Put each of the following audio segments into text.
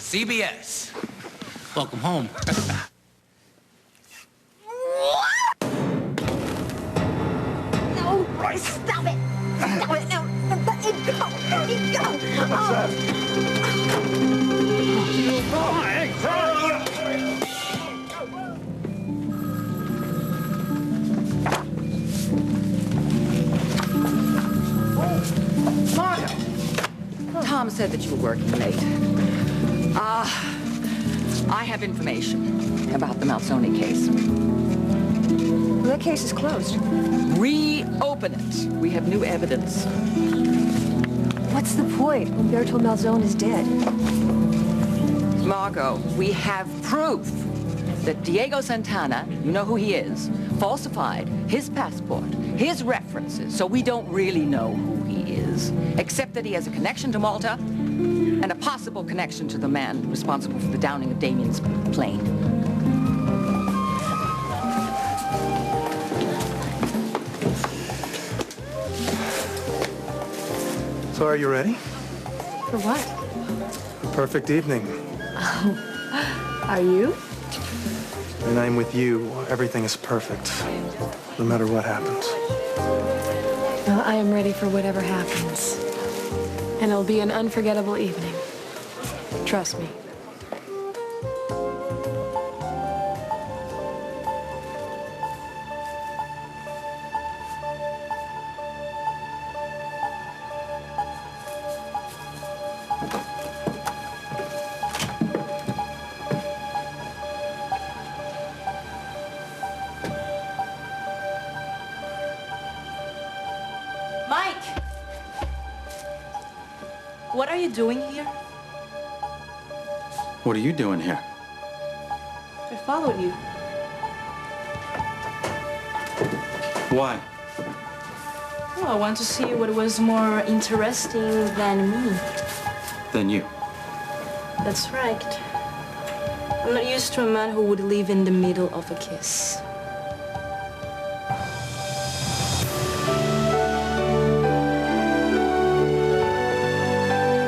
CBS. Welcome home. No, Roy, stop it. Stop it. No, let me go. Let me go. What's that? Tom said that you were working late. I have information about the Malzoni case. Well, that case is closed. Reopen it. We have new evidence. What's the point? Umberto Malzone is dead. Margot, we have proof that Diego Santana, you know who he is, falsified his passport, his references, so we don't really know who he is, except that he has a connection to Malta and a possible connection to the man responsible for the downing of Damien's plane. So are you ready? For what? A perfect evening. Are you? When I'm with you, everything is perfect, no matter what happens. Well, I am ready for whatever happens. And it'll be an unforgettable evening. Trust me. Mike! What are you doing here? What are you doing here? I followed you. Why? Oh, I want to see what was more interesting than me. Than you. That's right. I'm not used to a man who would live in the middle of a kiss.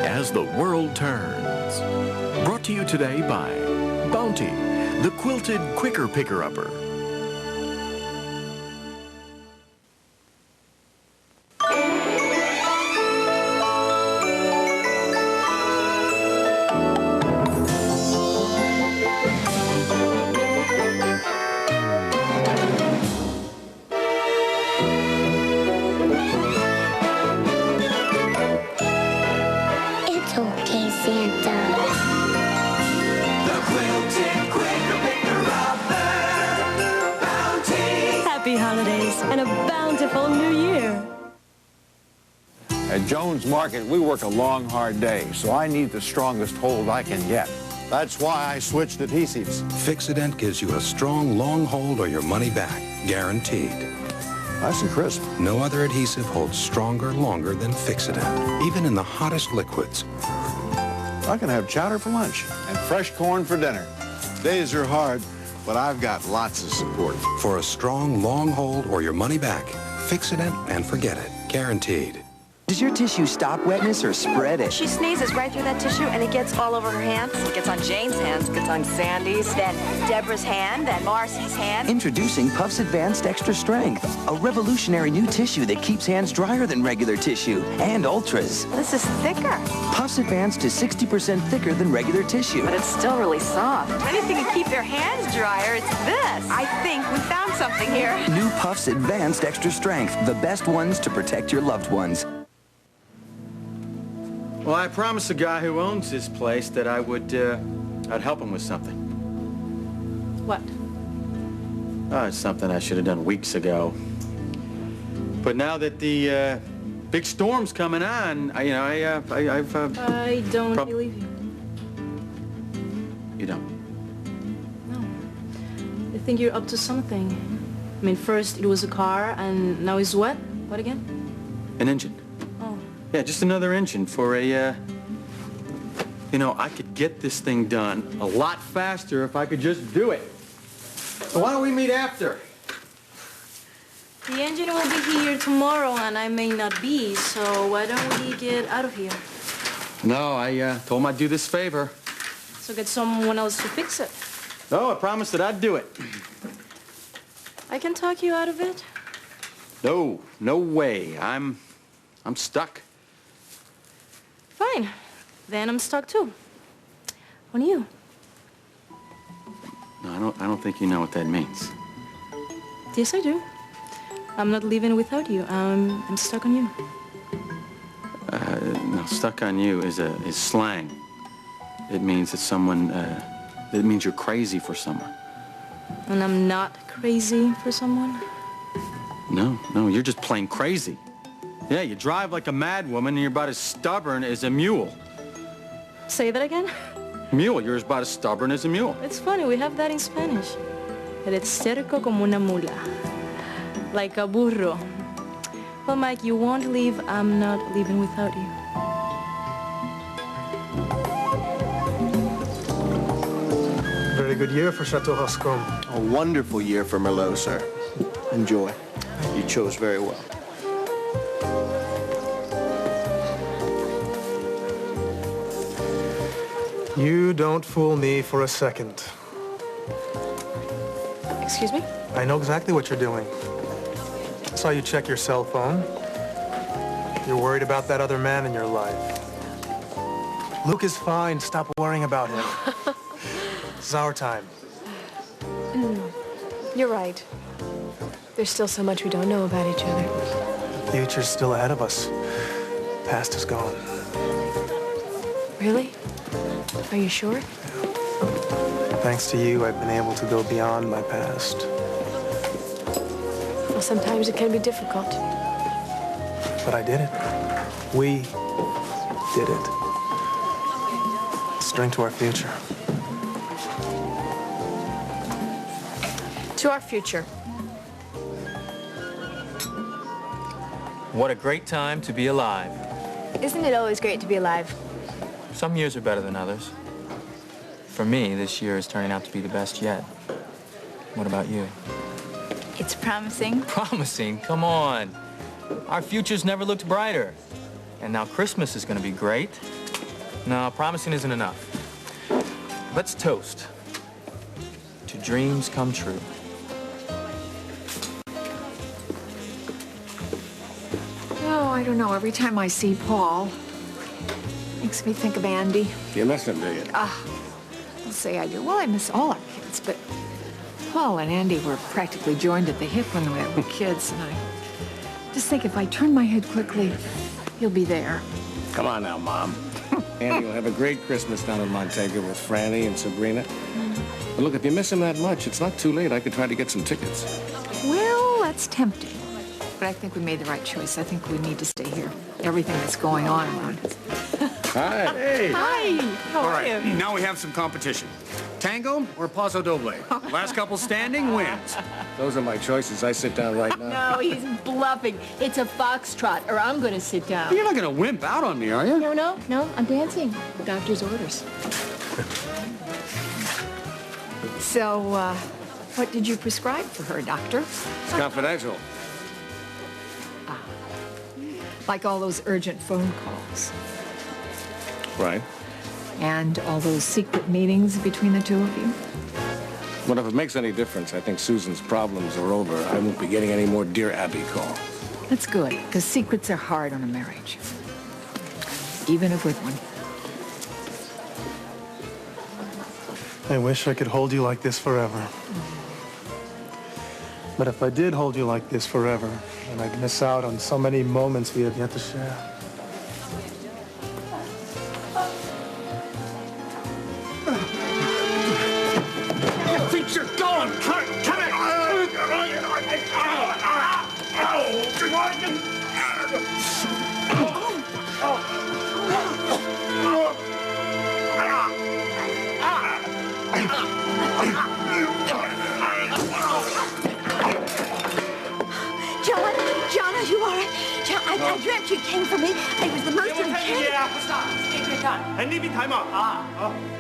As the World Turns. Brought to you today by Bounty, the quilted quicker picker-upper. It's okay, Santa. Happy holidays and a bountiful new year. At Jones Market, we work a long, hard day, so I need the strongest hold I can get. That's why I switched adhesives. Fixident gives you a strong, long hold or your money back, guaranteed. Nice and crisp. No other adhesive holds stronger, longer than Fixident, even in the hottest liquids. I can have chowder for lunch and fresh corn for dinner. Days are hard, but I've got lots of support. For a strong, long hold or your money back, Fixident and forget it, guaranteed. Does your tissue stop wetness or spread it? She sneezes right through that tissue and it gets all over her hands. It gets on Jane's hands, gets on Sandy's, then Deborah's hand, then Marcy's hand. Introducing Puffs Advanced Extra Strength, a revolutionary new tissue that keeps hands drier than regular tissue, and ultras. This is thicker. Puffs Advanced is 60% thicker than regular tissue. But it's still really soft. Anything to keep your hands drier, it's this. I think we found something here. New Puffs Advanced Extra Strength, the best ones to protect your loved ones. Well, I promised the guy who owns this place that I'd help him with something. What? Oh, it's something I should have done weeks ago. But now that the big storm's coming on, I don't believe you. You don't? No. I think you're up to something. I mean, first it was a car, and now it's what? What again? An engine. Yeah, just another engine for a, you know, I could get this thing done a lot faster if I could just do it. So why don't we meet after? The engine will be here tomorrow, and I may not be, so why don't we get out of here? No, I told him I'd do this favor. So get someone else to fix it. No, I promised that I'd do it. I can talk you out of it. No, no way. I'm stuck. Fine. Then I'm stuck too. On you. No, I don't think you know what that means. Yes, I do. I'm not leaving without you. I'm stuck on you. No, stuck on you is slang. It means that someone, it means you're crazy for someone. And I'm not crazy for someone? No, you're just plain crazy. Yeah, you drive like a mad woman and you're about as stubborn as a mule. Say that again? Mule, you're about as stubborn as a mule. It's funny, we have that in Spanish. Eres cerco como una mula. Like a burro. Well, Mike, you won't leave. I'm not leaving without you. Very good year for Chateau Roscomme. A wonderful year for Merlot, sir. Enjoy. You chose very well. You don't fool me for a second. Excuse me? I know exactly what you're doing. I saw you check your cell phone. You're worried about that other man in your life. Luke is fine. Stop worrying about him. This is our time. You're right. There's still so much we don't know about each other. The future's still ahead of us. Past is gone. Really? Are you sure? Thanks to you, I've been able to go beyond my past. Well, sometimes it can be difficult. But I did it. We did it. Let's drink to our future. To our future. What a great time to be alive. Isn't it always great to be alive? Some years are better than others. For me, this year is turning out to be the best yet. What about you? It's promising. Promising? Come on. Our futures never looked brighter. And now Christmas is going to be great. No, promising isn't enough. Let's toast to dreams come true. Oh, I don't know. Every time I see Paul, makes me think of Andy. You miss him, do you? I'll say I do. Well, I miss all our kids, but Paul and Andy were practically joined at the hip when we were kids, and I just think if I turn my head quickly, he'll be there. Come on now, Mom. Andy will have a great Christmas down in Montego with Franny and Sabrina. But look, if you miss him that much, it's not too late. I could try to get some tickets. Well, that's tempting. But I think we made the right choice. I think we need to stay here. Everything that's going on around us. Hi. Hey. Hi. How All are right, you? now we have some competition. Tango or Paso Doble? Last couple standing wins. Those are my choices. I sit down right now. No, he's bluffing. It's a foxtrot, or I'm gonna sit down. You're not gonna wimp out on me, are you? No, I'm dancing. Doctor's orders. So, what did you prescribe for her, doctor? It's confidential. Like all those urgent phone calls. Right. And all those secret meetings between the two of you? But if it makes any difference, I think Susan's problems are over. I won't be getting any more Dear Abby calls. That's good, because secrets are hard on a marriage. Even a good one. I wish I could hold you like this forever. But if I did hold you like this forever, then I'd miss out on so many moments we have yet to share. You think you're going? Come John, are you all right? John, I dreamt you came for me. It was the most uncanny. NDB timeout.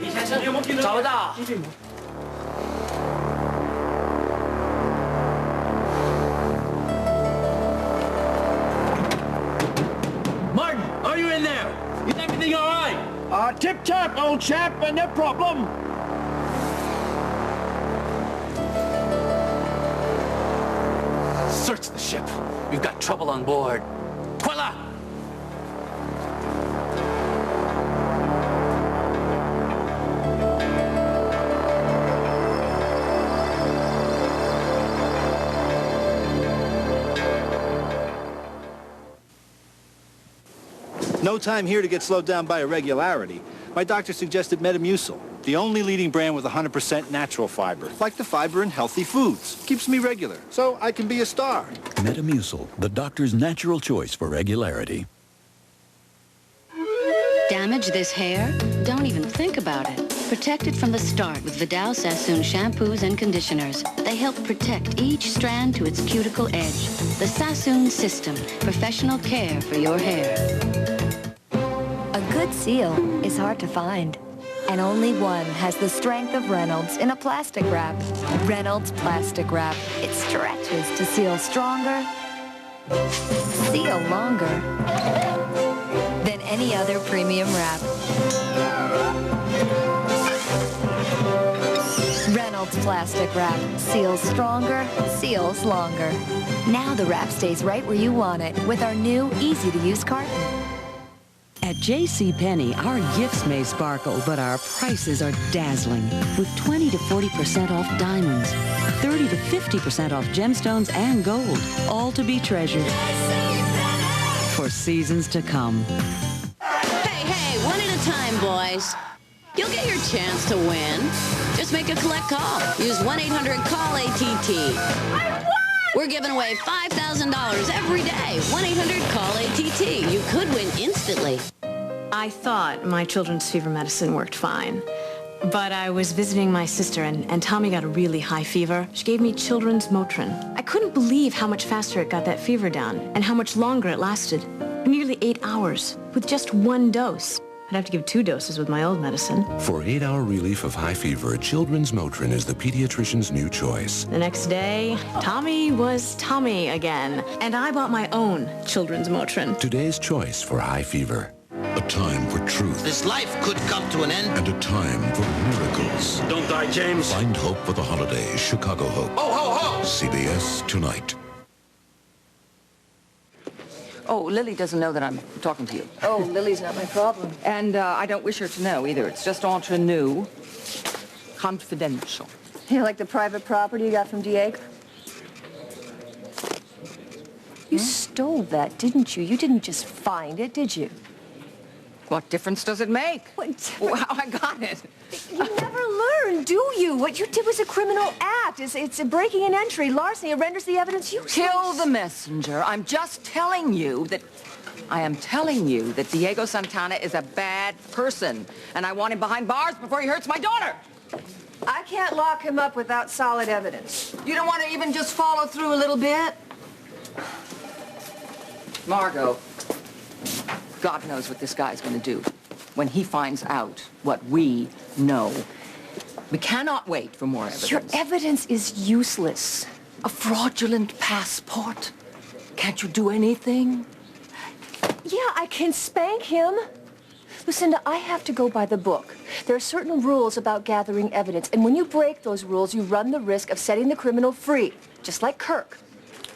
李先生，找不到。 Martin, are you in there? Is everything all right? Tip-tap, old chap, no problem. Search the ship. We've got trouble on board. Voila! No time here to get slowed down by irregularity. My doctor suggested Metamucil, the only leading brand with 100% natural fiber, like the fiber in healthy foods. Keeps me regular, so I can be a star. Metamucil, the doctor's natural choice for regularity. Damage this hair? Don't even think about it. Protect it from the start with Vidal Sassoon shampoos and conditioners. They help protect each strand to its cuticle edge. The Sassoon System, professional care for your hair. A good seal is hard to find, and only one has the strength of Reynolds in a plastic wrap. Reynolds Plastic Wrap. It stretches to seal stronger, seal longer than any other premium wrap. Reynolds Plastic Wrap. Seals stronger, seals longer. Now the wrap stays right where you want it with our new, easy-to-use carton. At JCPenney, our gifts may sparkle, but our prices are dazzling. With 20 to 40% off diamonds, 30 to 50% off gemstones and gold, all to be treasured for seasons to come. Hey, one at a time, boys. You'll get your chance to win. Just make a collect call. Use 1-800-CALL-ATT. We're giving away $5,000 every day. 1-800-CALL-ATT. You could win instantly. I thought my children's fever medicine worked fine. But I was visiting my sister, and Tommy got a really high fever. She gave me children's Motrin. I couldn't believe how much faster it got that fever down, and how much longer it lasted. Nearly 8 hours, with just one dose. I'd have to give 2 doses with my old medicine. For 8-hour relief of high fever, Children's Motrin is the pediatrician's new choice. The next day, Tommy was Tommy again, and I bought my own children's Motrin. Today's choice for high fever. A time for truth. This life could come to an end. And a time for miracles. Don't die, James. Find hope for the holidays. Chicago Hope. Ho, ho, ho! CBS tonight. Oh, Lily doesn't know that I'm talking to you. Oh, Lily's not my problem. And I don't wish her to know either. It's just entre nous. Confidential. You like the private property you got from Diego? You stole that, didn't you? You didn't just find it, did you? What difference does it make? Well, how I got it. You never learn, do you? What you did was a criminal act. It's a breaking and entry. Larceny. It renders the evidence useless. Kill the messenger. I'm just telling you that... I am telling you that Diego Santana is a bad person, and I want him behind bars before he hurts my daughter. I can't lock him up without solid evidence. You don't want to even just follow through a little bit? Margot, God knows what this guy's going to do when he finds out what we know. We cannot wait for more evidence. Your evidence is useless. A fraudulent passport? Can't you do anything? Yeah, I can spank him. Lucinda, I have to go by the book. There are certain rules about gathering evidence, and when you break those rules, you run the risk of setting the criminal free, just like Kirk.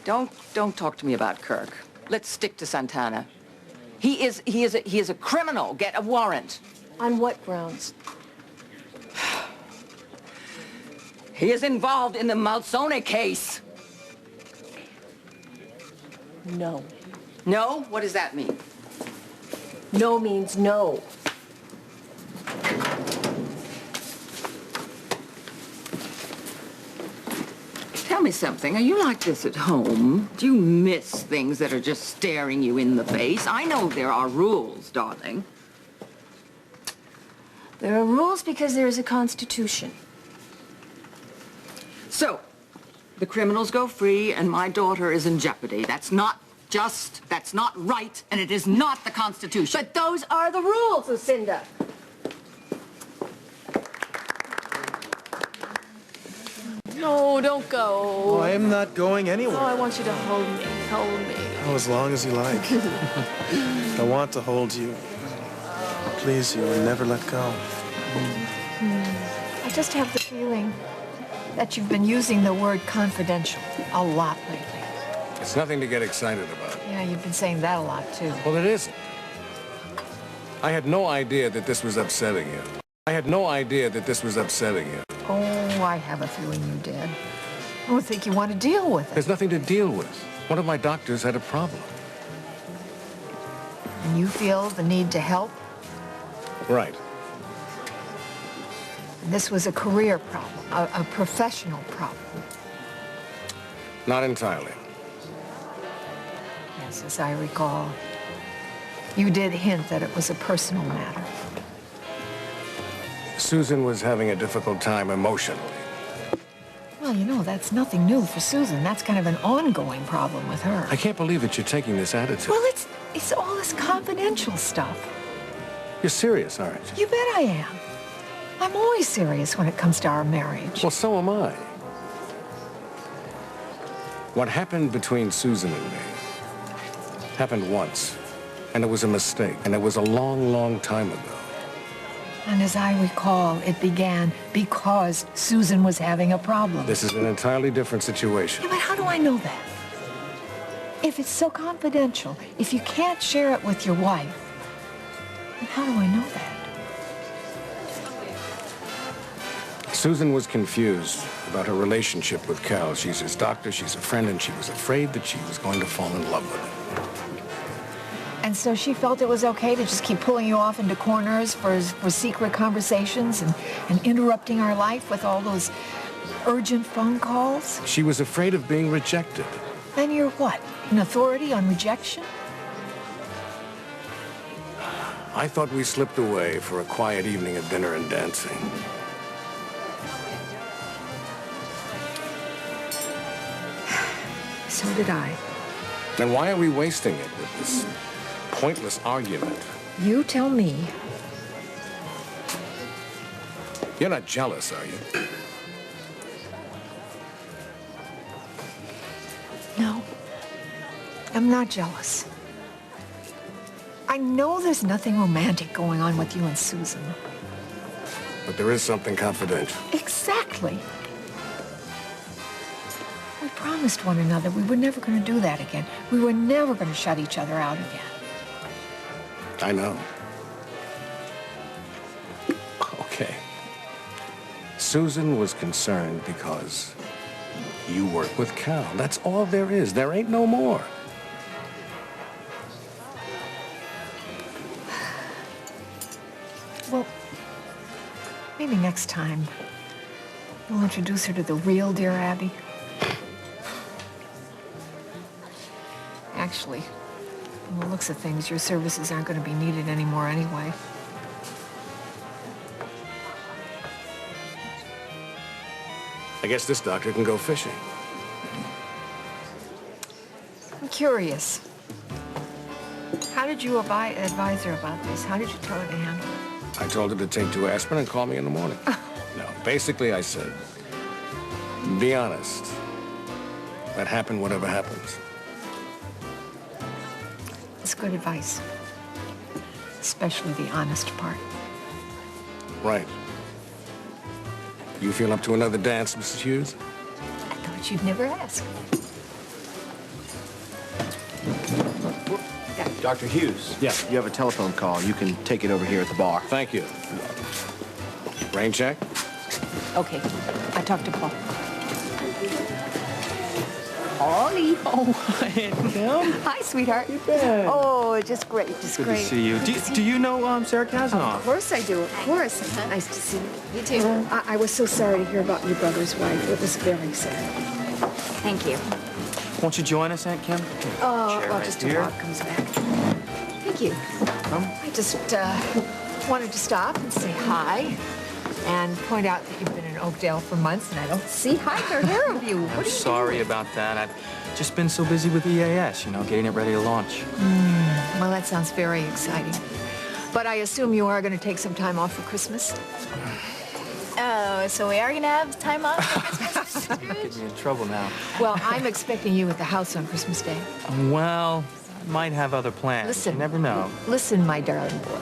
Don't talk to me about Kirk. Let's stick to Santana. He is a criminal. Get a warrant. On what grounds? He is involved in the Malzone case. No. No? What does that mean? No means no. Tell me something. Are you like this at home? Do you miss things that are just staring you in the face? I know there are rules, darling. There are rules because there is a constitution. So, the criminals go free and my daughter is in jeopardy. That's not just, that's not right, and it is not the Constitution. But those are the rules, Lucinda. No, don't go. Oh, I am not going anywhere. Oh, I want you to hold me. Hold me. Oh, as long as you like. I want to hold you. please you and never let go. I just have the feeling that you've been using the word confidential a lot lately. It's nothing to get excited about. Yeah, you've been saying that a lot, too. Well, it isn't. I had no idea that this was upsetting you. I had no idea that this was upsetting you. Oh, I have a feeling you did. I don't think you want to deal with it. There's nothing to deal with. One of my doctors had a problem. And you feel the need to help? Right. This was a career problem, a professional problem. Not entirely. Yes, as I recall, you did hint that it was a personal matter. Susan was having a difficult time emotionally. Well, you know, that's nothing new for Susan. That's kind of an ongoing problem with her. I can't believe that you're taking this attitude. Well, it's all this confidential stuff. You're serious, aren't you? You bet I am. I'm always serious when it comes to our marriage. Well, so am I. What happened between Susan and me happened once, and it was a mistake, and it was a long, long time ago. And as I recall, it began because Susan was having a problem. This is an entirely different situation. Yeah, but how do I know that? If it's so confidential, if you can't share it with your wife, then how do I know that? Susan was confused about her relationship with Cal. She's his doctor, she's a friend, and she was afraid that she was going to fall in love with him. And so she felt it was okay to just keep pulling you off into corners for secret conversations and interrupting our life with all those urgent phone calls? She was afraid of being rejected. Then you're what, an authority on rejection? I thought we slipped away for a quiet evening of dinner and dancing. So did I. Then why are we wasting it with this pointless argument? You tell me. You're not jealous, are you? No, I'm not jealous. I know there's nothing romantic going on with you and Susan. But there is something confidential. Exactly. We promised one another we were never going to do that again. We were never going to shut each other out again. I know. Okay. Susan was concerned because you work with Cal. That's all there is. There ain't no more. Well, maybe next time you'll introduce her to the real dear Abby. Actually, from the looks of things, your services aren't going to be needed anymore anyway. I guess this doctor can go fishing. I'm curious. How did you advise her about this? How did you tell her to handle it? I told her to take 2 aspirin and call me in the morning. No, basically I said, be honest. Let happen whatever happens. It's good advice. Especially the honest part. Right. You feel up to another dance, Mrs. Hughes? I thought you'd never ask. Dr. Hughes. Yeah. You have a telephone call. You can take it over here at the bar. Thank you. Rain check? Okay. I talked to Paul. Ollie. Oh, Kim. Hi, sweetheart. You bet. Oh, just great, just Good great. to see you. Do you know Sarah Kazanoff? Of course I do, of course. Nice to see you. You too. I was so sorry to hear about your brother's wife. It was very sad. Thank you. Won't you join us, Aunt Kim? Oh, Chair well, right just here. till Bob comes back. Thank you. I just wanted to stop and say hi and point out that you've been in Oakdale for months and I don't see hi or hear of you. What I'm are you sorry about that. I've just been so busy with EAS, getting it ready to launch. Well, that sounds very exciting. But I assume you are going to take some time off for Christmas? Oh, so we are going to have time off for Christmas? Get me in trouble now. Well, I'm expecting you at the house on Christmas Day. Well, might have other plans. Listen. You never know. Listen, my darling boy.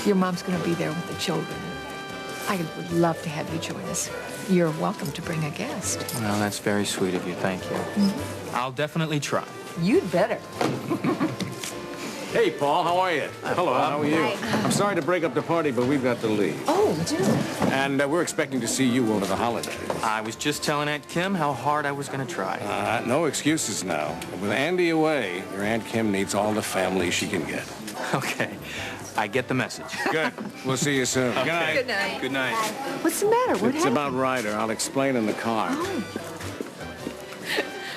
Your mom's going to be there with the children. I would love to have you join us. You're welcome to bring a guest. Well, that's very sweet of you. Thank you. I'll definitely try. You'd better. Hey, Paul, how are you? Hello, how are you? I'm sorry to break up the party, but we've got to leave. Oh, do. And we're expecting to see you over the holidays. I was just telling Aunt Kim how hard I was going to try. No excuses now. With Andy away, your Aunt Kim needs all the family she can get. Okay. I get the message. Good. We'll see you soon. Okay. Good night. Good night. Good night. What's the matter? What It's happened? about Ryder. I'll explain in the car.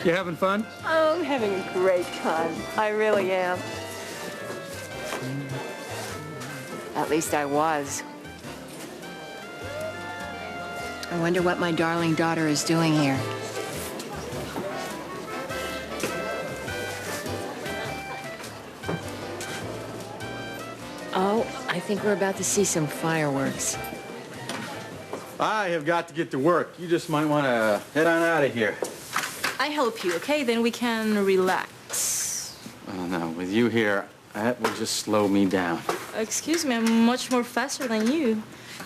You having fun? Oh, I'm having a great time. I really am. At least I was. I wonder what my darling daughter is doing here. Oh, I think we're about to see some fireworks. I have got to get to work. You just might want to head on out of here. I help you, okay? Then we can relax. Oh, no. With you here, that will just slow me down. Excuse me, I'm much more faster than you.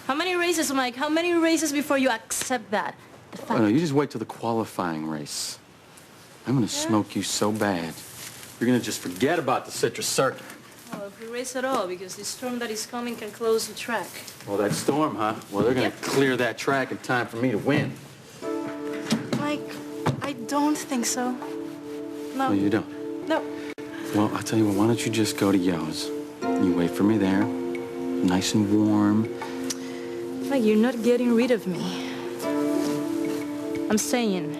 How many races, Mike? How many races before you accept that? Oh, no, you just wait till the qualifying race. I'm going to smoke you so bad, you're going to just forget about the citrus circuit. Oh, if we race at all, because the storm that is coming can close the track. Well, that storm, huh? Well, they're going to clear that track in time for me to win. Mike, I don't think so. No. No, you don't. No. Well, I'll tell you what, why don't you just go to Yo's? You wait for me there, nice and warm. Mike, you're not getting rid of me. I'm staying.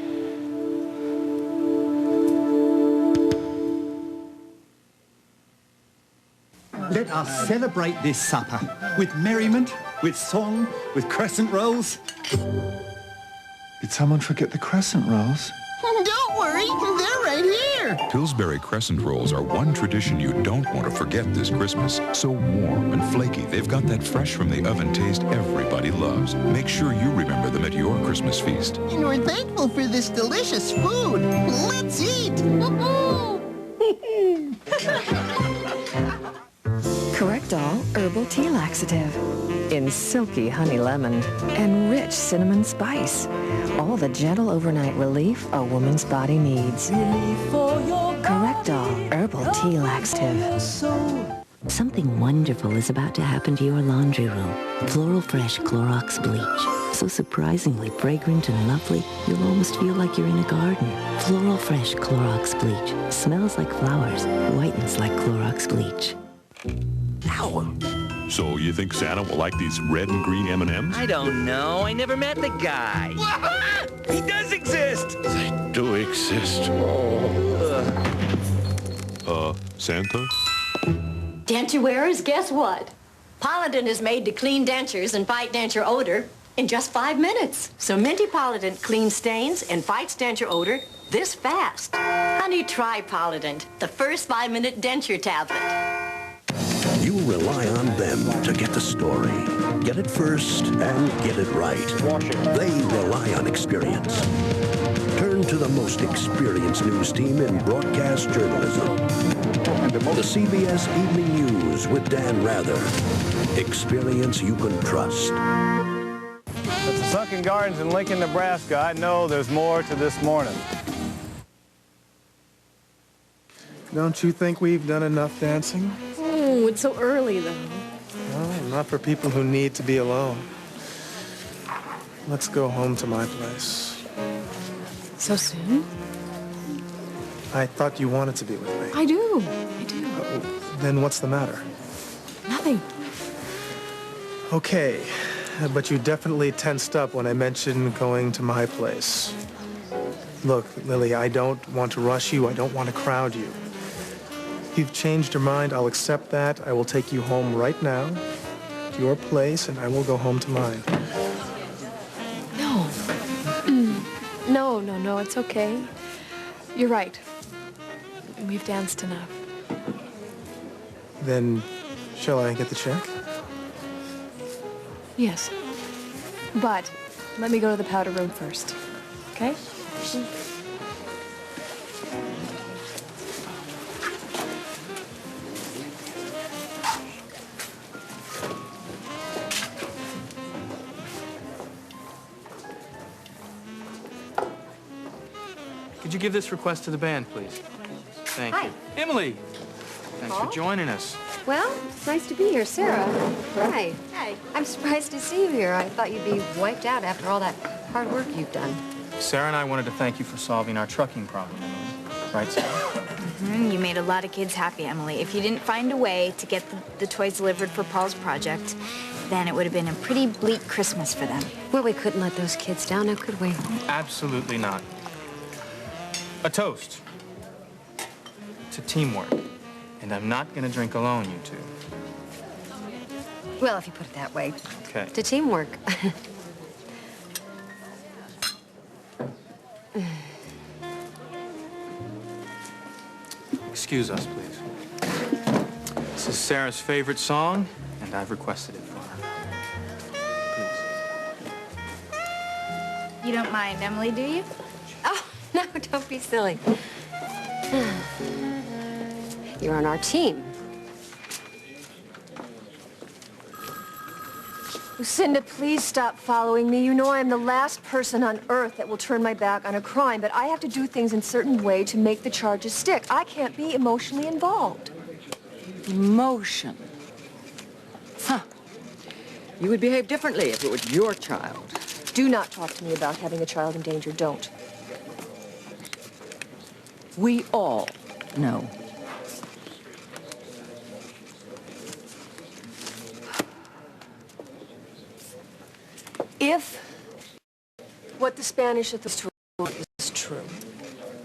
Let us celebrate this supper with merriment, with song, with crescent rolls. Did someone forget the crescent rolls? Don't worry, they're right here. Pillsbury crescent rolls are one tradition you don't want to forget this Christmas. So warm and flaky, they've got that fresh from the oven taste everybody loves. Make sure you remember them at your Christmas feast. And we're thankful for this delicious food. Let's eat. Correctol Herbal Tea Laxative in silky honey lemon and rich cinnamon spice. All the gentle overnight relief a woman's body needs. Correctol Herbal Tea Laxative. Something wonderful is about to happen to your laundry room. Floral Fresh Clorox Bleach. So surprisingly fragrant and lovely, you'll almost feel like you're in a garden. Floral Fresh Clorox Bleach. Smells like flowers, whitens like Clorox Bleach. Ow! So you think Santa will like these red and green M&Ms? I don't know. I never met the guy. He does exist. They do exist. Santa? Denture wearers, guess what? Polident is made to clean dentures and fight denture odor in just 5 minutes. So Minty Polident cleans stains and fights denture odor this fast. Honey, try Polident, the first 5-minute denture tablet. You rely on them to get the story. Get it first and get it right. They rely on experience. Turn to the most experienced news team in broadcast journalism. The CBS Evening News with Dan Rather. Experience you can trust. At the Sunken Gardens in Lincoln, Nebraska, I know there's more to this morning. Don't you think we've done enough dancing? Oh, it's so early, though. No, not for people who need to be alone. Let's go home to my place. So soon? I thought you wanted to be with me. I do. I do. Then what's the matter? Nothing. Okay, but you definitely tensed up when I mentioned going to my place. Look, Lily, I don't want to rush you. I don't want to crowd you. If you've changed your mind, I'll accept that. I will take you home right now to your place, and I will go home to mine. No. No, it's okay. You're right. We've danced enough. Then, shall I get the check? Yes. But let me go to the powder room first. Okay? Could you give this request to the band, please? Thank you. Emily, thanks for joining us. Well, it's nice to be here, Sarah. Hi. Hi. I'm surprised to see you here. I thought you'd be wiped out after all that hard work you've done. Sarah and I wanted to thank you for solving our trucking problem, Emily. Right, Sarah? You made a lot of kids happy, Emily. If you didn't find a way to get the toys delivered for Paul's project, then it would have been a pretty bleak Christmas for them. Well, we couldn't let those kids down, now could we? Absolutely not. A toast to teamwork. And I'm not going to drink alone, you two. Well, if you put it that way. Okay. To teamwork. Excuse us, please. This is Sarah's favorite song, and I've requested it for her. You don't mind, Emily, do you? Oh, no, don't be silly. You're on our team. Lucinda, please stop following me. You know I am the last person on earth that will turn my back on a crime, but I have to do things in a certain way to make the charges stick. I can't be emotionally involved. Emotion? Huh. You would behave differently if it were your child. Do not talk to me about having a child in danger. Don't. We all know. If what the Spanish authorities told is true.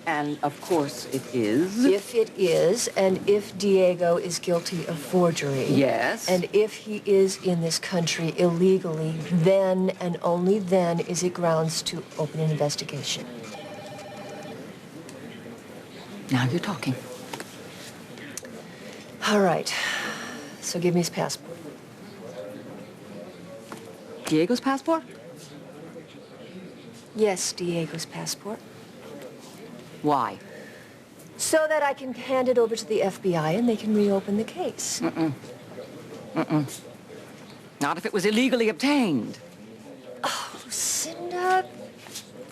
And, of course, it is. If it is, and if Diego is guilty of forgery. Yes. And if he is in this country illegally, then and only then is it grounds to open an investigation. Now you're talking. All right. So give me his passport. Diego's passport? Yes, Diego's passport. Why? So that I can hand it over to the FBI and they can reopen the case. Not if it was illegally obtained. Oh, Lucinda.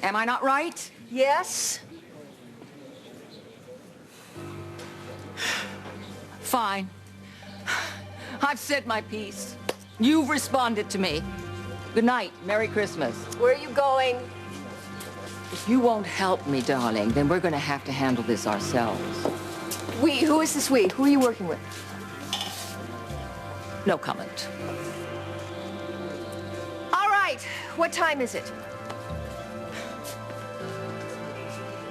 Am I not right? Yes. Fine. I've said my piece. You've responded to me. Good night. Merry Christmas. Where are you going? If you won't help me, darling, then we're going to have to handle this ourselves. We? Who is this we? Who are you working with? No comment. All right. What time is it?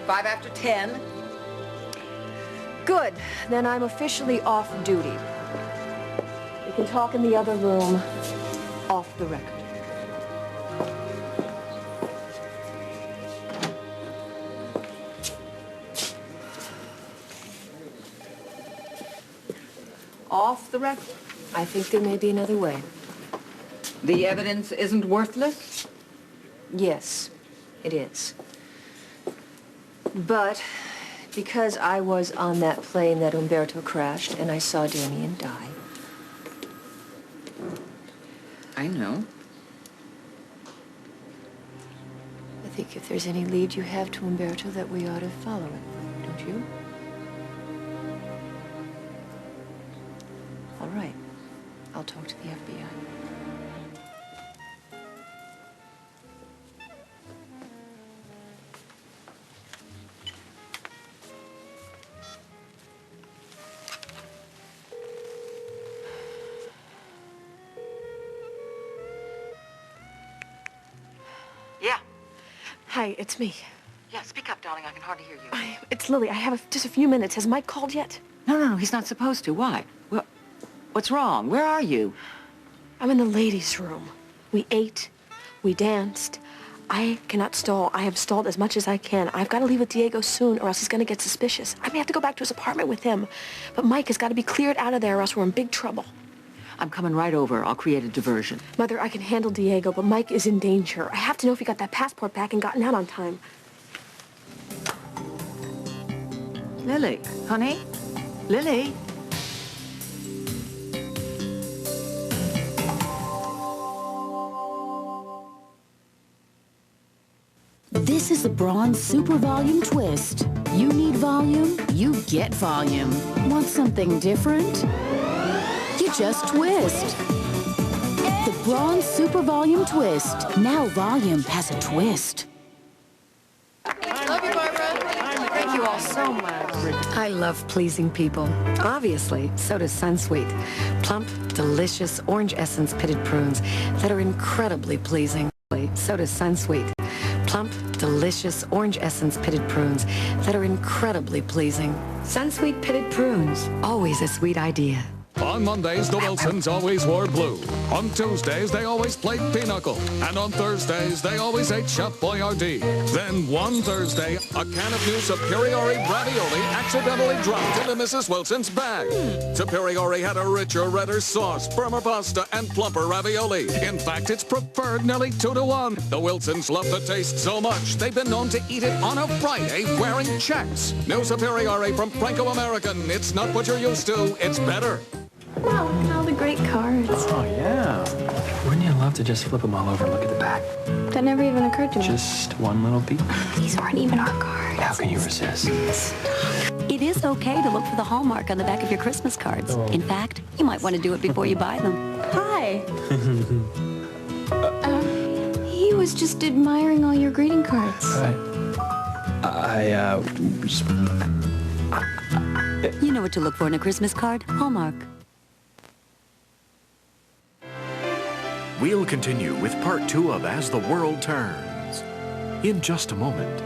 10:05. Good. Then I'm officially off duty. We can talk in the other room, off the record. Off the record? I think there may be another way. The evidence isn't worthless? Yes, it is. But because I was on that plane that Umberto crashed and I saw Damien die. I know. I think if there's any lead you have to Umberto that we ought to follow it, don't you? All right. I'll talk to the FBI. Yeah. Hi, it's me. Yeah, speak up, darling. I can hardly hear you. It's Lily. I have just a few minutes. Has Mike called yet? No, he's not supposed to. Why? What's wrong? Where are you? I'm in the ladies' room. We ate. We danced. I cannot stall. I have stalled as much as I can. I've got to leave with Diego soon or else he's going to get suspicious. I may have to go back to his apartment with him. But Mike has got to be cleared out of there or else we're in big trouble. I'm coming right over. I'll create a diversion. Mother, I can handle Diego, but Mike is in danger. I have to know if he got that passport back and gotten out on time. Lily, honey? Lily? This This is the Braun Super Volume Twist. You need volume, you get volume. Want something different? You just twist. The Braun Super Volume Twist. Now volume has a twist. Love you, Barbara. Thank you all so much. I love pleasing people. Obviously, so does Sunsweet. Plump, delicious orange essence pitted prunes that are incredibly pleasing. So does Sunsweet. Plump, delicious orange essence pitted prunes that are incredibly pleasing. Sunsweet pitted prunes, always a sweet idea. On Mondays, the Wilsons always wore blue. On Tuesdays, they always played pinochle. And on Thursdays, they always ate Chef Boyardee. Then one Thursday, a can of new Superiore ravioli accidentally dropped into Mrs. Wilson's bag. Superiore had a richer, redder sauce, firmer pasta, and plumper ravioli. In fact, it's preferred nearly 2-to-1. The Wilsons love the taste so much, they've been known to eat it on a Friday wearing checks. New Superiore from Franco-American. It's not what you're used to, it's better. Wow, look at all the great cards. Oh, yeah. Wouldn't you love to just flip them all over and look at the back? That never even occurred to me. Just one little peek. These aren't even our cards. How can you resist? It is okay to look for the hallmark on the back of your Christmas cards. In fact, you might want to do it before you buy them. Hi. He was just admiring all your greeting cards. You know what to look for in a Christmas card? Hallmark. We'll continue with part 2 of As the World Turns in just a moment.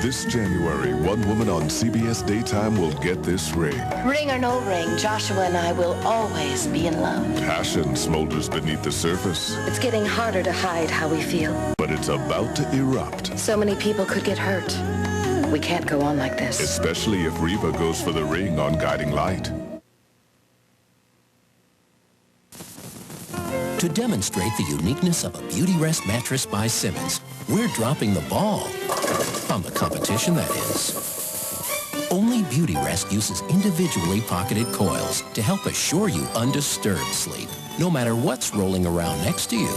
This January, one woman on CBS Daytime will get this ring. Ring or no ring, Joshua and I will always be in love. Passion smolders beneath the surface, It's getting harder to hide how we feel. but it's about to erupt. So many people could get hurt. We can't go on like this. Especially if Reva goes for the ring on Guiding Light. To demonstrate the uniqueness of a Beauty Rest mattress by Simmons, we're dropping the ball. On the competition, that is. Only Beauty Rest uses individually pocketed coils to help assure you undisturbed sleep, no matter what's rolling around next to you.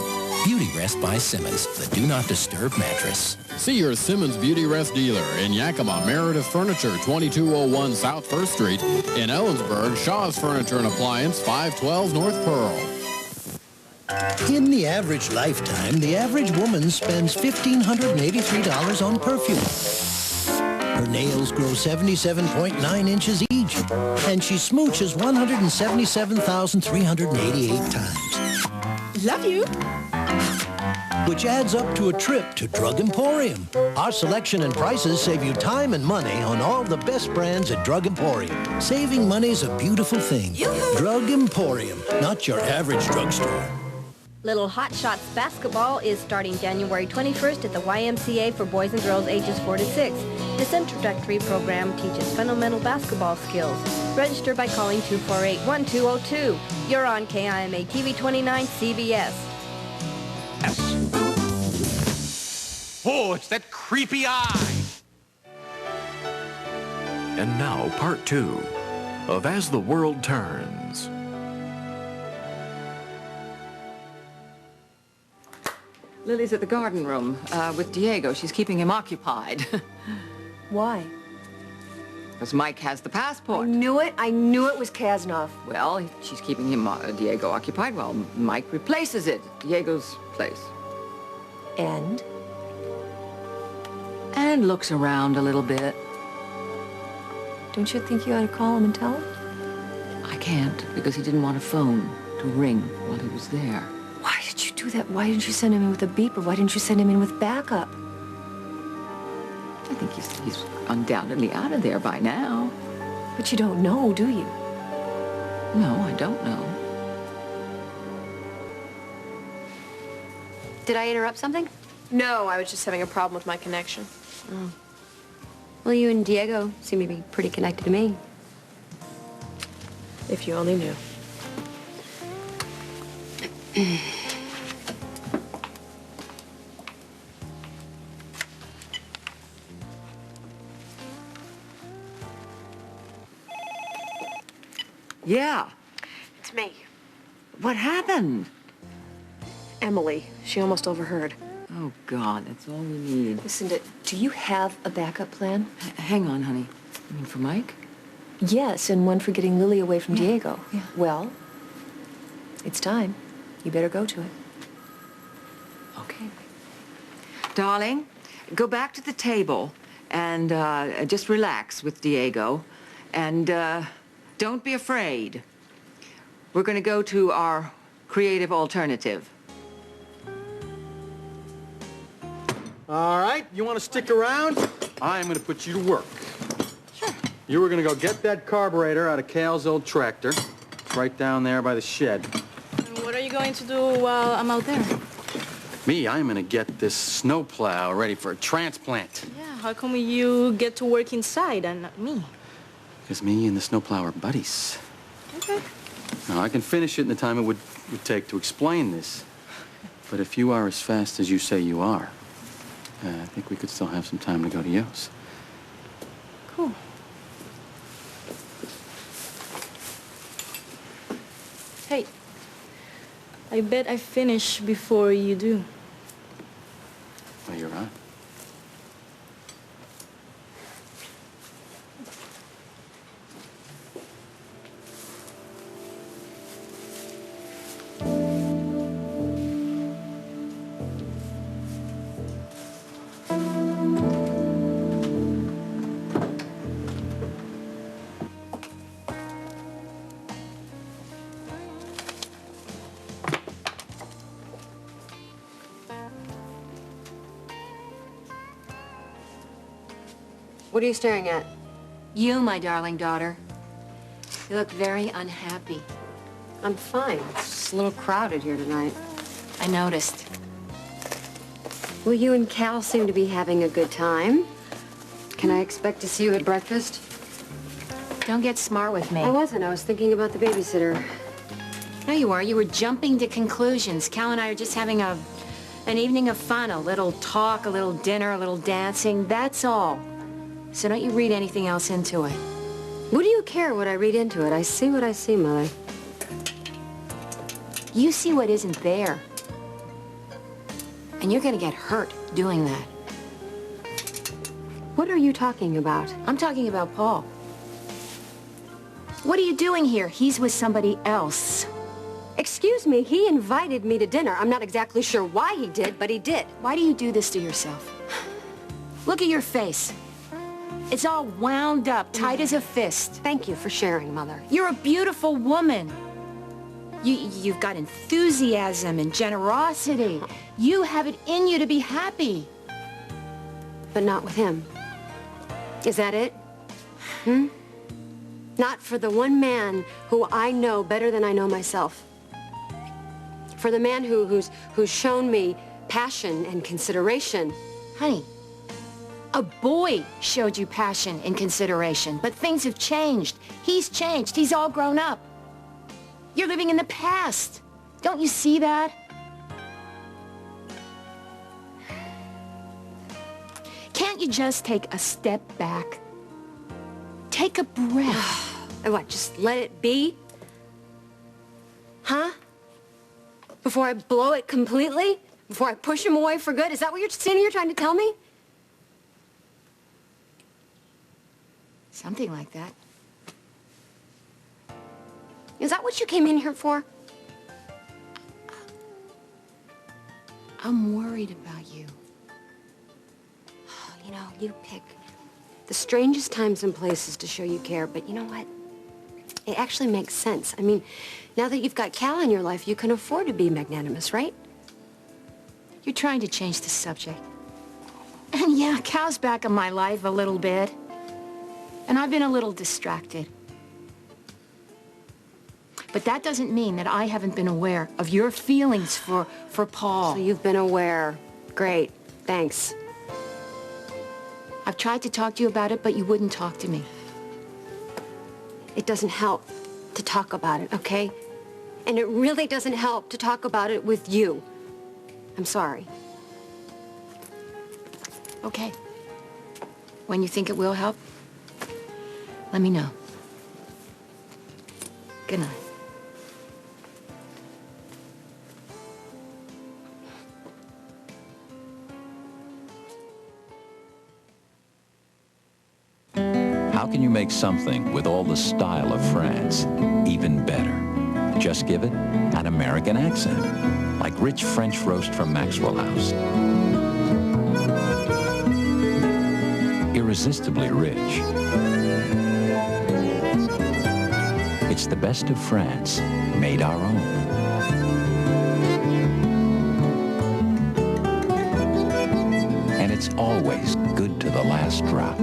Beauty Rest by Simmons, the Do Not Disturb mattress. See your Simmons Beauty Rest dealer in Yakima, Meredith Furniture, 2201 South 1st Street. In Ellensburg, Shaw's Furniture and Appliance, 512 North Pearl. In the average lifetime, the average woman spends $1,583 on perfume. Her nails grow 77.9 inches each, and she smooches 177,388 times. Love you. Which adds up to a trip to Drug Emporium. Our selection and prices save you time and money on all the best brands at Drug Emporium. Saving money's a beautiful thing. Drug Emporium, not your average drugstore. Little Hot Shots basketball is starting January 21st at the YMCA for boys and girls ages 4 to 6. This introductory program teaches fundamental basketball skills. Register by calling 248-1202. You're on KIMA TV 29 CBS. Oh, it's that creepy eye. And now part 2 of As the World Turns. Lily's at the garden room with Diego. She's keeping him occupied. Why? Because Mike has the passport. I knew it. I knew it was Kasnov. Well, she's keeping him, Diego, occupied while Mike replaces it at Diego's place. And? And looks around a little bit. Don't you think you ought to call him and tell him? I can't, because he didn't want a phone to ring while he was there. Why did you do that? Why didn't you send him in with a beeper? Why didn't you send him in with backup? I think he's undoubtedly out of there by now. But you don't know, do you? No, I don't know. Did I interrupt something? No, I was just having a problem with my connection. Oh. Well, you and Diego seem to be pretty connected to me. If you only knew. Yeah. It's me. What happened? Emily. She almost overheard. Oh, God, that's all we need. Lucinda, do you have a backup plan? Hang on, honey. You mean for Mike? Yes, and one for getting Lily away from Diego. Yeah. Well, it's time. You better go to it. Okay. Darling, go back to the table and just relax with Diego. And don't be afraid. We're going to go to our creative alternative. All right, you want to stick around? I'm going to put you to work. Sure. You were going to go get that carburetor out of Cal's old tractor. It's right down there by the shed. And what are you going to do while I'm out there? Me, I'm going to get this snowplow ready for a transplant. Yeah, how come you get to work inside and not me? Because me and the snowplow are buddies. Okay. Now, I can finish it in the time it would take to explain this. But if you are as fast as you say you are, I think we could still have some time to go to Yo's. Cool. Hey, I bet I finish before you do. Well, you're right. What are you staring at? You, my darling daughter. You look very unhappy. I'm fine. It's just a little crowded here tonight. I noticed. Well, you and Cal seem to be having a good time. Can I expect to see you at breakfast? Don't get smart with me. I wasn't. I was thinking about the babysitter. No, you weren't. You were jumping to conclusions. Cal and I are just having an evening of fun, a little talk, a little dinner, a little dancing. That's all. So don't you read anything else into it. What do you care what I read into it? I see what I see, Mother. You see what isn't there. And you're gonna get hurt doing that. What are you talking about? I'm talking about Paul. What are you doing here? He's with somebody else. Excuse me, he invited me to dinner. I'm not exactly sure why he did, but he did. Why do you do this to yourself? Look at your face. It's all wound up, tight as a fist. Thank you for sharing, Mother. You're a beautiful woman. You've got enthusiasm and generosity. You have it in you to be happy. But not with him. Is that it? Not for the one man who I know better than I know myself. For the man who's shown me passion and consideration. Honey, a boy showed you passion and consideration, but things have changed. He's changed. He's all grown up. You're living in the past. Don't you see that? Can't you just take a step back? Take a breath. And what, just let it be? Huh? Before I blow it completely? Before I push him away for good? Is that what you're sitting here trying to tell me? Something like that. Is that what you came in here for? I'm worried about you. You know, you pick the strangest times and places to show you care, but you know what? It actually makes sense. I mean, now that you've got Cal in your life, you can afford to be magnanimous, right? You're trying to change the subject. And yeah, Cal's back in my life a little bit. And I've been a little distracted. But that doesn't mean that I haven't been aware of your feelings for Paul. So you've been aware. Great. Thanks. I've tried to talk to you about it, but you wouldn't talk to me. It doesn't help to talk about it, okay? And it really doesn't help to talk about it with you. I'm sorry. Okay. When you think it will help, let me know. Good night. can you make something with all the style of France even better? Just give it an American accent, like rich French roast from Maxwell House. Irresistibly rich. It's the best of France, made our own. And it's always good to the last drop.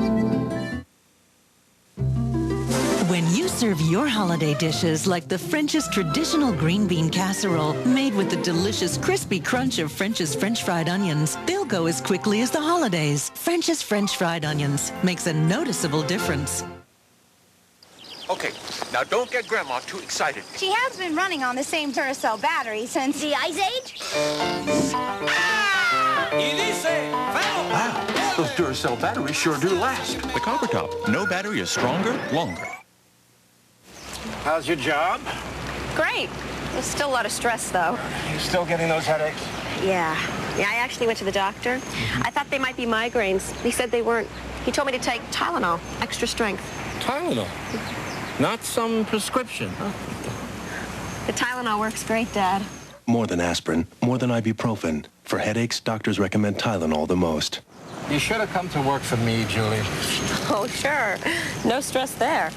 When you serve your holiday dishes like the French's traditional green bean casserole, made with the delicious crispy crunch of French's French fried onions, they'll go as quickly as the holidays. French's French fried onions makes a noticeable difference. Okay, now don't get Grandma too excited. She has been running on the same Duracell battery since the Ice Age. Wow, those Duracell batteries sure do last. The Copper Top. No battery is stronger, longer. How's your job? Great. There's still a lot of stress, though. You still getting those headaches? Yeah. I actually went to the doctor. I thought they might be migraines. He said they weren't. He told me to take Tylenol, extra strength. Tylenol? Not some prescription. The Tylenol works great, Dad. More than aspirin, more than ibuprofen. For headaches, doctors recommend Tylenol the most. You should have come to work for me, Julie. Oh, sure. No stress there.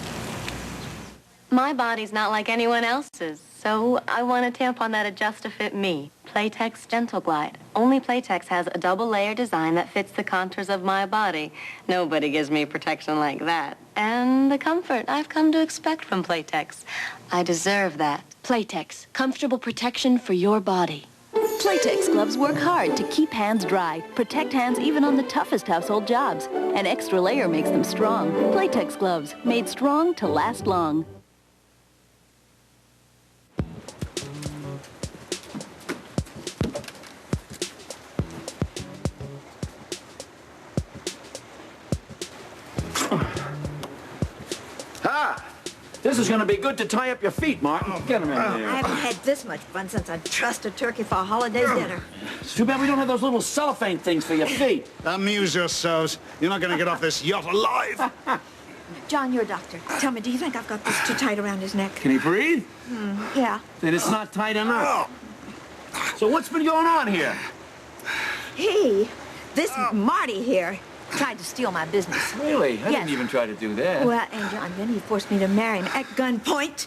My body's not like anyone else's, so I want a tampon that adjusts to fit me. Playtex Gentle Glide. Only Playtex has a double-layer design that fits the contours of my body. Nobody gives me protection like that. And the comfort I've come to expect from Playtex. I deserve that. Playtex, comfortable protection for your body. Playtex gloves work hard to keep hands dry, protect hands even on the toughest household jobs. An extra layer makes them strong. Playtex gloves, made strong to last long. This is going to be good to tie up your feet, Martin. Get him in there. I haven't had this much fun since I trussed a turkey for a holiday dinner. It's too bad we don't have those little cellophane things for your feet. Amuse yourselves. You're not going to get off this yacht alive. John, you're a doctor. Tell me, do you think I've got this too tight around his neck? Can he breathe? Yeah. Then it's not tight enough. So what's been going on here? This Marty here, tried to steal my business. Really? I Yes. didn't even try to do that. Well, and John, then he forced me to marry him at gunpoint.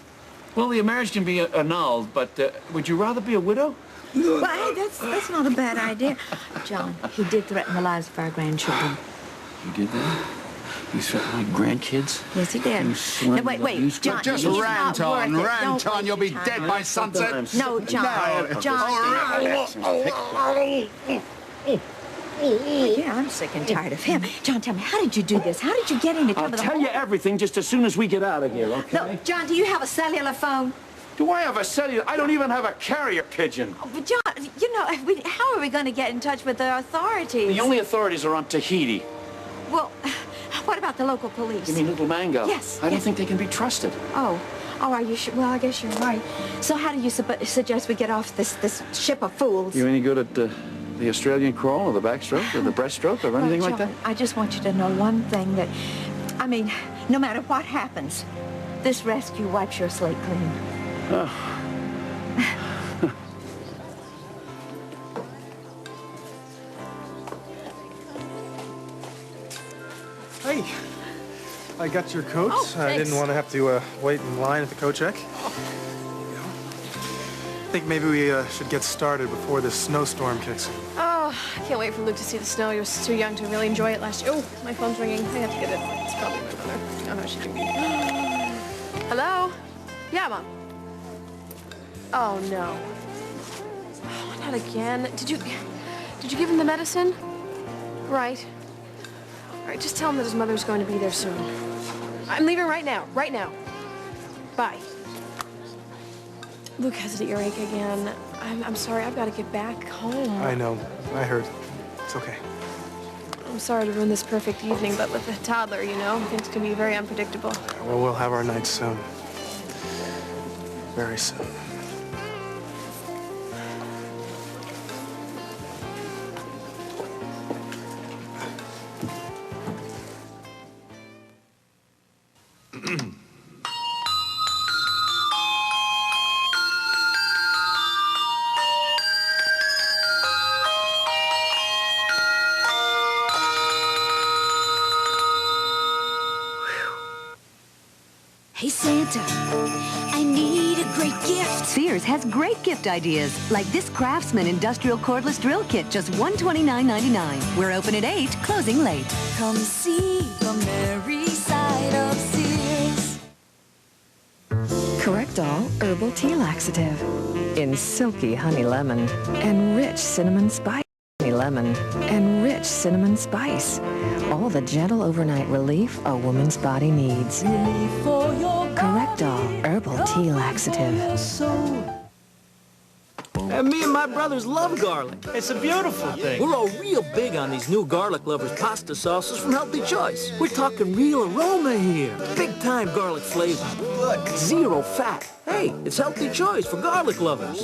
Well, the marriage can be annulled, but would you rather be a widow? Well, hey, that's not a bad idea. John, he did threaten the lives of our grandchildren. You did that? You threatened my grandkids? Yes, he did. You slimy Now, wait, abuse John, club. it's not worth it. Rant Don't on, you'll be dead by sunset. No, John. Yeah, I'm sick and tired of him. John, tell me, how did you do this? How did you get into I'll trouble? tell you everything just as soon as we get out of here, okay? No, John, do you have a cellular phone? Do I have a cellular? I don't even have a carrier pigeon. Oh, but John, you know, how are we going to get in touch with the authorities? The only authorities are on Tahiti. Well, what about the local police? You mean Little Mango? Yes. I don't think they can be trusted. Oh, are you sure? Well, I guess you're right. So how do you suggest we get off this ship of fools? You any good at the Australian crawl or the backstroke or the breaststroke or anything like that? John, I just want you to know one thing that, I mean, no matter what happens, this rescue wipes your slate clean. Hey, I got your coat. Oh, I thanks. didn't want to have to wait in line at the coat check. I think maybe we should get started before this snowstorm kicks in. Oh, I can't wait for Luke to see the snow. He was too young to really enjoy it last year. Oh, my phone's ringing. I have to get it. It's probably my mother. Oh, how she can be. Hello? Yeah, Mom. Oh, no. Oh, not again. Did you give him the medicine? Right. All right, just tell him that his mother's going to be there soon. I'm leaving right now. Right now. Bye. Luke has an earache again. I'm sorry. I've got to get back home. I know. I heard. It's okay. I'm sorry to ruin this perfect evening, but with a toddler, you know, things can be very unpredictable. Well, we'll have our night soon. Very soon. Santa. I need a great gift. Sears has great gift ideas, like this Craftsman Industrial Cordless Drill Kit, just $129.99. We're open at 8, closing late. Come see the merry side of Sears. Correctol Herbal Tea Laxative in silky honey lemon and rich cinnamon spice. Honey lemon and rich cinnamon spice. All the gentle overnight relief a woman's body needs. Correctol Herbal Tea Laxative. And me and my brothers love garlic. It's a beautiful thing. We're all real big on these new Garlic Lovers pasta sauces from Healthy Choice. We're talking real aroma here. Big-time garlic flavor. Good. Zero fat. Hey, it's Healthy Choice for garlic lovers.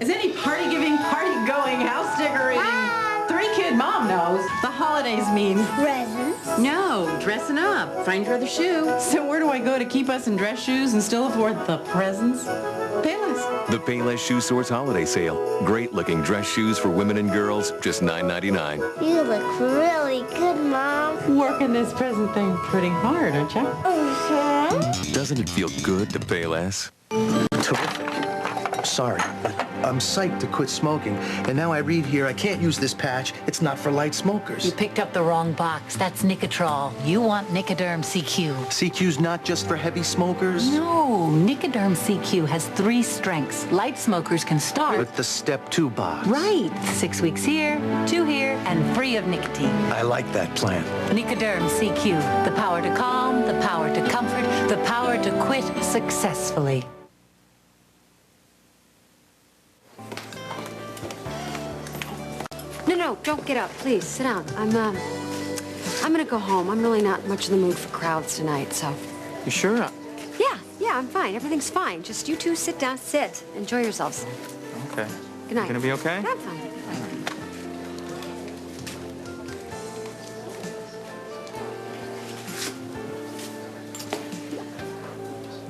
Is any party-giving, party-going, house decorating, three-kid mom knows the holidays mean presents. No, dressing up. Find your other shoe. So where do I go to keep us in dress shoes and still afford the presents? Payless. The Payless Shoe Source Holiday Sale. Great-looking dress shoes for women and girls, just $9.99. You look really good, Mom. Working this present thing pretty hard, aren't you? Doesn't it feel good to pay less? Terrific. Sorry, but I'm psyched to quit smoking, and now I read here I can't use this patch. It's not for light smokers. You picked up the wrong box. That's Nicotrol. You want Nicoderm CQ. CQ's not just for heavy smokers? No, Nicoderm CQ has 3 strengths. Light smokers can start With the step 2 box. right. 6 weeks here, 2 here, and free of nicotine. I like that plan. Nicoderm CQ. The power to calm, the power to comfort, the power to quit successfully. No, don't get up, please. Sit down. I'm gonna go home. I'm really not much in the mood for crowds tonight, so. You sure? Yeah, I'm fine. Everything's fine. Just you two sit down, sit. Enjoy yourselves. Okay. Good night. You gonna be okay? I'm fine.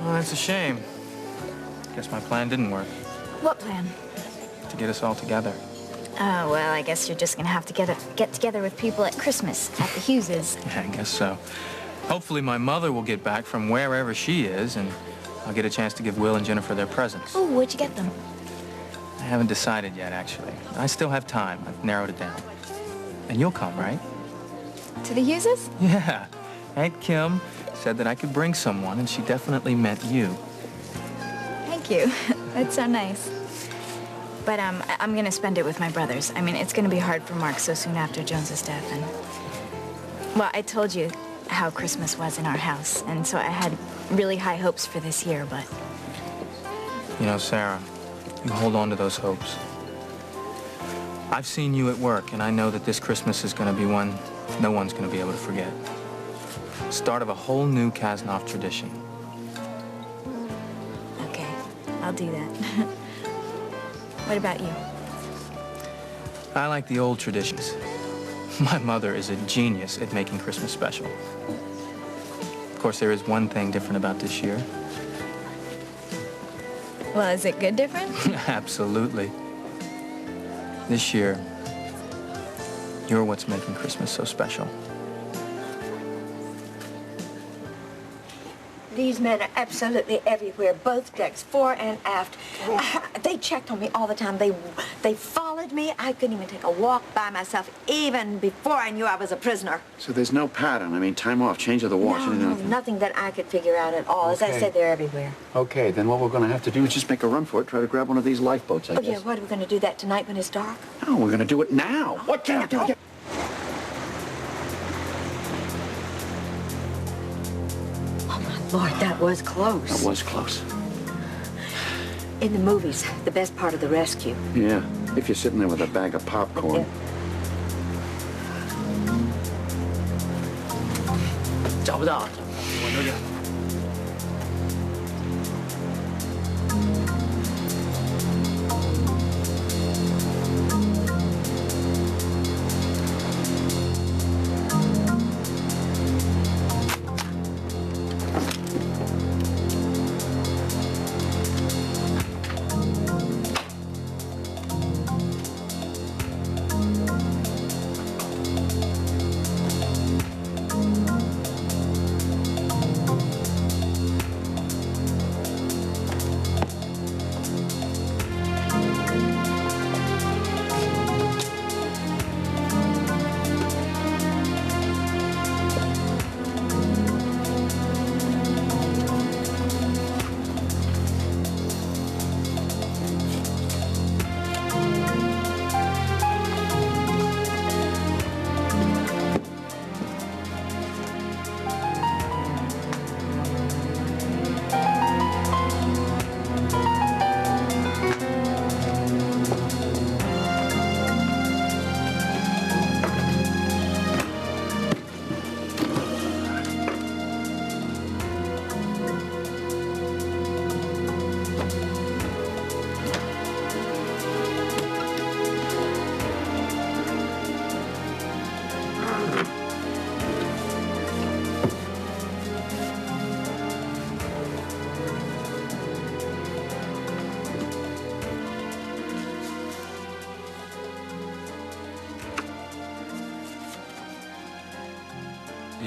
Oh, that's a shame. Guess my plan didn't work. What plan? To get us all together. Oh, well, I guess you're just gonna have to get together with people at Christmas at the Hugheses. Yeah, I guess so. Hopefully my mother will get back from wherever she is, and I'll get a chance to give Will and Jennifer their presents. Oh, where'd you get them? I haven't decided yet, actually. I still have time. I've narrowed it down. And you'll come, right? To the Hugheses? Yeah. Aunt Kim said that I could bring someone, and she definitely meant you. Thank you. That's so nice. But I'm gonna spend it with my brothers. I mean, it's gonna be hard for Mark so soon after Jones's death, and... Well, I told you how Christmas was in our house, and so I had really high hopes for this year, but... You know, Sarah, you hold on to those hopes. I've seen you at work, and I know that this Christmas is gonna be one no one's gonna be able to forget. Start of a whole new Kasnoff tradition. Okay, I'll do that. What about you? I like the old traditions. My mother is a genius at making Christmas special. Of course, there is one thing different about this year. Well, is it good different? Absolutely. This year, you're what's making Christmas so special. These men are absolutely everywhere, both decks, fore and aft. They checked on me all the time. They followed me. I couldn't even take a walk by myself, even before I knew I was a prisoner. So there's no pattern. I mean, time off, change of the watch, anything like that? Nothing that I could figure out at all. As I said, they're everywhere. Okay, then what we're going to have to do is just make a run for it, try to grab one of these lifeboats, I Oh, guess. yeah, what, are we going to do that tonight when it's dark? No, we're going to do it now. What can I do? Lord, that was close. That was close. In the movies, the best part of the rescue. Yeah, if you're sitting there with a bag of popcorn.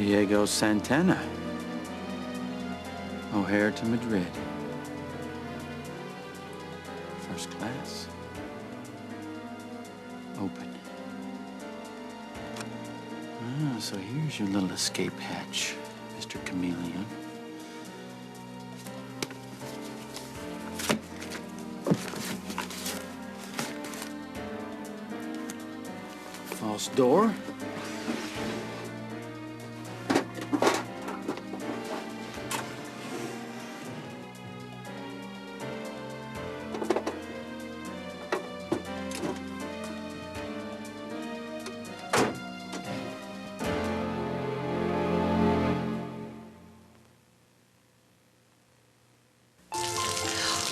Diego Santana. O'Hare to Madrid. First class. Open. Ah, so here's your little escape hatch, Mr. Chameleon. False door.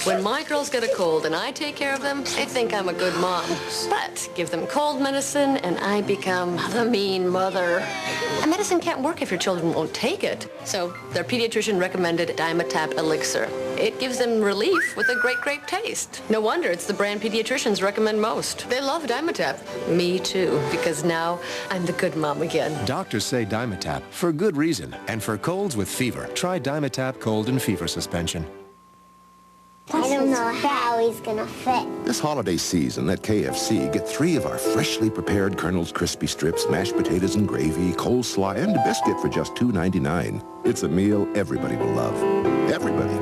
When my girls get a cold and I take care of them, they think I'm a good mom. But give them cold medicine and I become the mean mother. A medicine can't work if your children won't take it. So their pediatrician recommended Dimetap Elixir. It gives them relief with a great grape taste. No wonder it's the brand pediatricians recommend most. They love Dimetap. Me too, because now I'm the good mom again. Doctors say Dimetap for good reason. And for colds with fever, try Dimetap Cold and Fever Suspension. I don't know how he's gonna fit. This holiday season at KFC, get 3 of our freshly prepared Colonel's Crispy Strips, mashed potatoes and gravy, coleslaw, and a biscuit for just $2.99. It's a meal everybody will love. Everybody.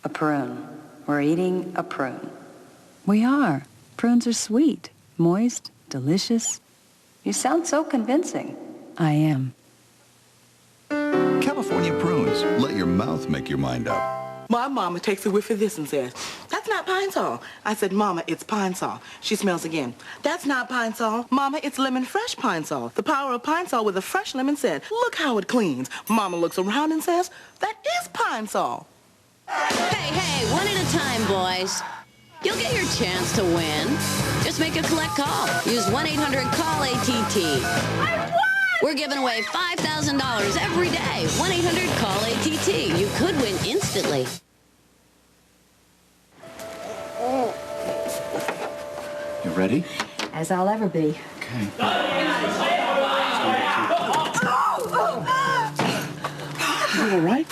A prune. We're eating a prune. We are. Prunes are sweet, moist, delicious. You sound so convincing. I am. California prunes. Let your mouth make your mind up. My mama takes a whiff of this and says, "That's not Pine Sol." I said, "Mama, it's Pine Sol." She smells again. "That's not Pine Sol. Mama, it's lemon fresh Pine Sol. The power of Pine Sol with a fresh lemon scent. Look how it cleans." Mama looks around and says, "That is Pine Sol." Hey, one at a time, boys. You'll get your chance to win. Just make a collect call. Use 1-800-CALL-ATT. We're giving away $5,000 every day. 1-800-CALL-ATT. You could win instantly. You ready? As I'll ever be. Okay. You all right?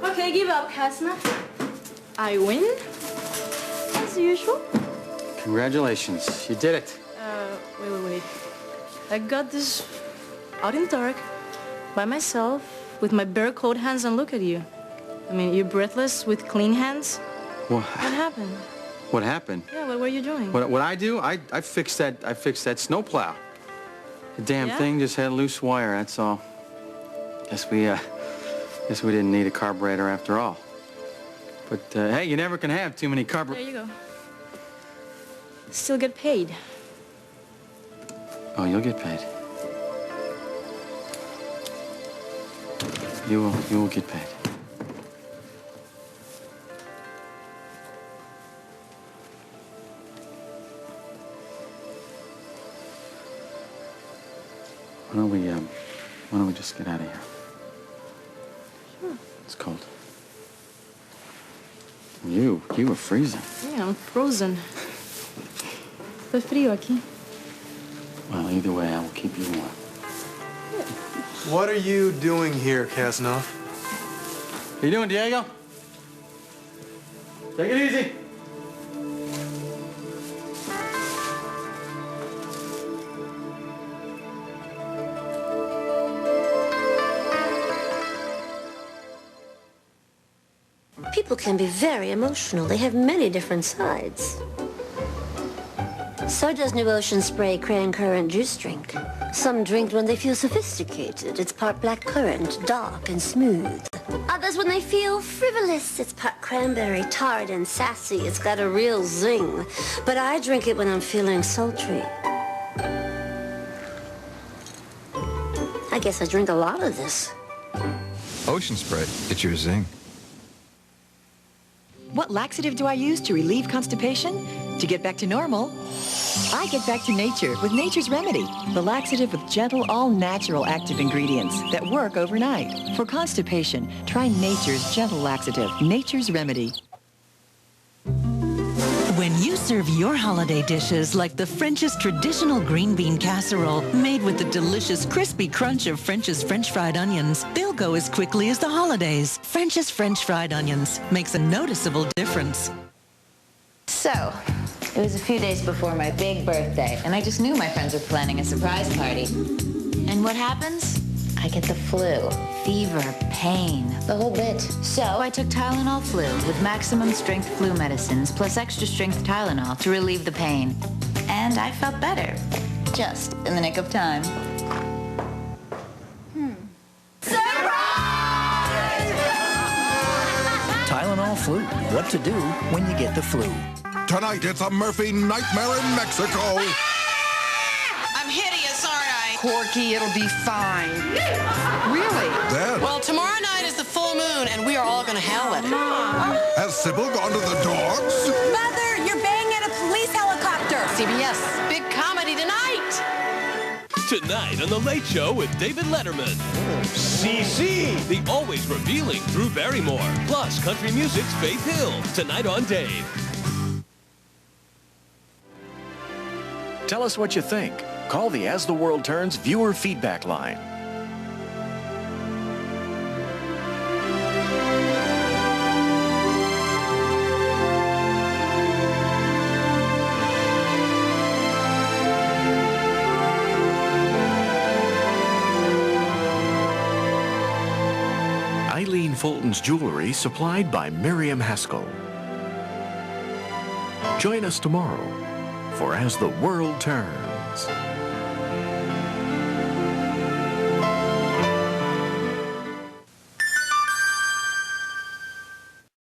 Okay, give up, Kasna. I win? As usual. Congratulations. You did it. Wait. I got this out in the dark, by myself, with my bare cold hands, and look at you. I mean, you're breathless with clean hands. What happened? What happened? Yeah, what were you doing? What I do? I fixed that snowplow. The damn thing just had a loose wire, that's all. Guess we didn't need a carburetor after all. But hey, you never can have too many carburetors. There you go. Still get paid. Oh, you'll get paid. You will get paid. Why don't we just get out of here? Sure. It's cold. You were freezing. Yeah, I'm frozen. Tá frio aqui. Well, either way, I will keep you warm. What are you doing here, Casanova? How you doing, Diego? Take it easy. People can be very emotional. They have many different sides. So does New Ocean Spray Crayon Currant Juice Drink. Some drink when they feel sophisticated. It's part black currant, dark and smooth. Others when they feel frivolous. It's part cranberry, tart and sassy. It's got a real zing. But I drink it when I'm feeling sultry. I guess I drink a lot of this. Ocean Spray, it's your zing. What laxative do I use to relieve constipation? To get back to normal, I get back to nature with Nature's Remedy, the laxative with gentle, all-natural active ingredients that work overnight. For constipation, try Nature's Gentle Laxative, Nature's Remedy. When you serve your holiday dishes like the French's traditional green bean casserole, made with the delicious crispy crunch of French's French fried onions, they'll go as quickly as the holidays. French's French fried onions makes a noticeable difference. So, it was a few days before my big birthday, and I just knew my friends were planning a surprise party. And what happens? I get the flu, fever, pain, the whole bit. So I took Tylenol Flu with maximum strength flu medicines plus extra strength Tylenol to relieve the pain. And I felt better, just in the nick of time. Tylenol Flu. What to do when you get the flu. Tonight, it's a Murphy nightmare in Mexico. I'm hideous, aren't I? Corky, it'll be fine. Really? Then, Well, tomorrow night is the full moon, and we are all going to howl at it. has Sybil gone to the dogs? Mother, you're banging at a police helicopter. CBS, big comedy tonight. Tonight on The Late Show with David Letterman. CC. The always revealing Drew Barrymore. Plus country music's Faith Hill. Tonight on Dave. Tell us what you think. Call the As the World Turns viewer feedback line. Eileen Fulton's jewelry supplied by Miriam Haskell. Join us tomorrow for As the World Turns.